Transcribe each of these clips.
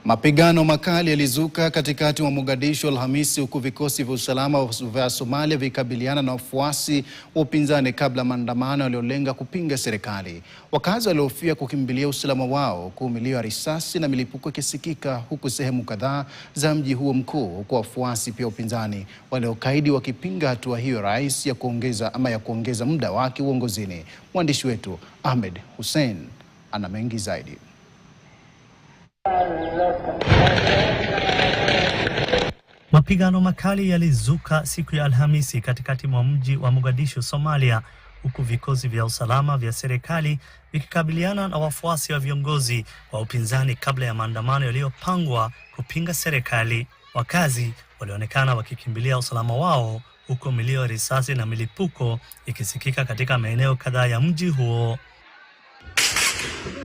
Mapigano makali yalizuka katikati mwa Mogadishu Alhamisi huku vikosi vya usalama vya Somalia vikabiliana na wafuasi wa upinzani kabla maandamano yaliyolenga kupinga serikali. Wakazi walihofia kukimbilia usalama wao, milio ya risasi na milipuko ikisikika huku sehemu kadhaa za mji huo mkuu, huku wafuasi pia upinzani waliokaidi wakipinga hatua hiyo rais ya kuongeza muda wake uongozini. Mwandishi wetu Ahmed Hussein ana mengi zaidi. Mapigano makali yalizuka siku ya Alhamisi katikati mwa mji wa Mogadishu, Somalia, huku vikosi vya usalama vya serikali vikikabiliana na wafuasi wa viongozi wa upinzani kabla ya maandamano yaliyopangwa kupinga serikali. Wakazi walionekana wakikimbilia usalama wao, huku milio ya risasi na milipuko ikisikika katika maeneo kadhaa ya mji huo.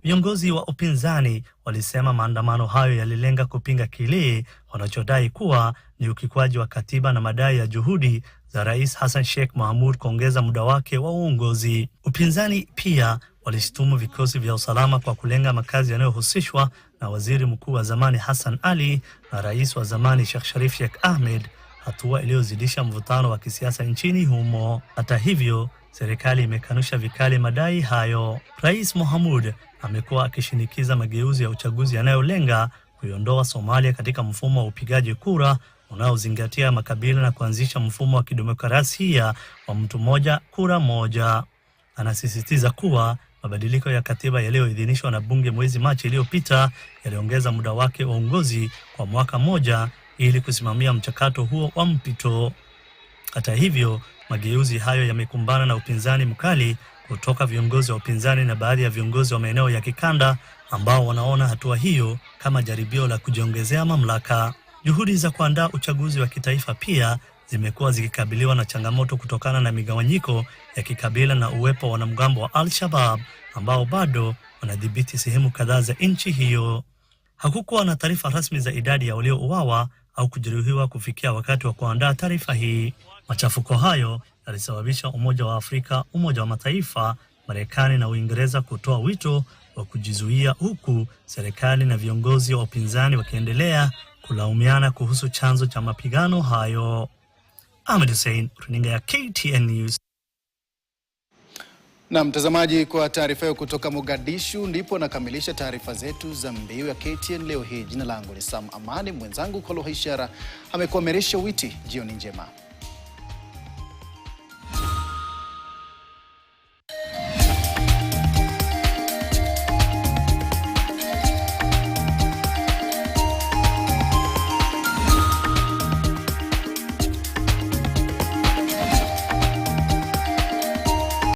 Viongozi wa upinzani walisema maandamano hayo yalilenga kupinga kile wanachodai kuwa ni ukiukwaji wa katiba na madai ya juhudi za Rais Hassan Sheikh Mohamud kuongeza muda wake wa uongozi. Upinzani pia walishtumu vikosi vya usalama kwa kulenga makazi yanayohusishwa na waziri mkuu wa zamani Hassan Ali na rais wa zamani Sheikh Sharif Sheikh Ahmed, hatua iliyozidisha mvutano wa kisiasa nchini humo. Hata hivyo, serikali imekanusha vikali madai hayo. Rais Mohamud amekuwa akishinikiza mageuzi ya uchaguzi yanayolenga kuiondoa Somalia katika mfumo wa upigaji kura unaozingatia makabila na kuanzisha mfumo wa kidemokrasia wa mtu mmoja kura moja. Anasisitiza kuwa mabadiliko ya katiba yaliyoidhinishwa na bunge mwezi Machi iliyopita yaliongeza muda wake wa uongozi kwa mwaka mmoja ili kusimamia mchakato huo wa mpito. Hata hivyo, mageuzi hayo yamekumbana na upinzani mkali kutoka viongozi wa upinzani na baadhi ya viongozi wa maeneo ya kikanda ambao wanaona hatua hiyo kama jaribio la kujiongezea mamlaka. Juhudi za kuandaa uchaguzi wa kitaifa pia zimekuwa zikikabiliwa na changamoto kutokana na migawanyiko ya kikabila na uwepo wa wanamgambo wa Al-Shabaab ambao bado wanadhibiti sehemu kadhaa za nchi hiyo. Hakukuwa na taarifa rasmi za idadi ya waliouawa au kujeruhiwa kufikia wakati wa kuandaa taarifa hii. Machafuko hayo yalisababisha Umoja wa Afrika, Umoja wa Mataifa, Marekani na Uingereza kutoa wito wa kujizuia, huku serikali na viongozi wa upinzani wakiendelea kulaumiana kuhusu chanzo cha mapigano hayo. Ahmed Hussein, runinga ya KTN News. Na mtazamaji, kwa taarifa hiyo kutoka Mogadishu ndipo nakamilisha taarifa zetu za mbiu ya KTN leo hii. Jina langu ni Sam Amani, mwenzangu Kolo Ishara amekuwa Meresha Witi. Jioni njema.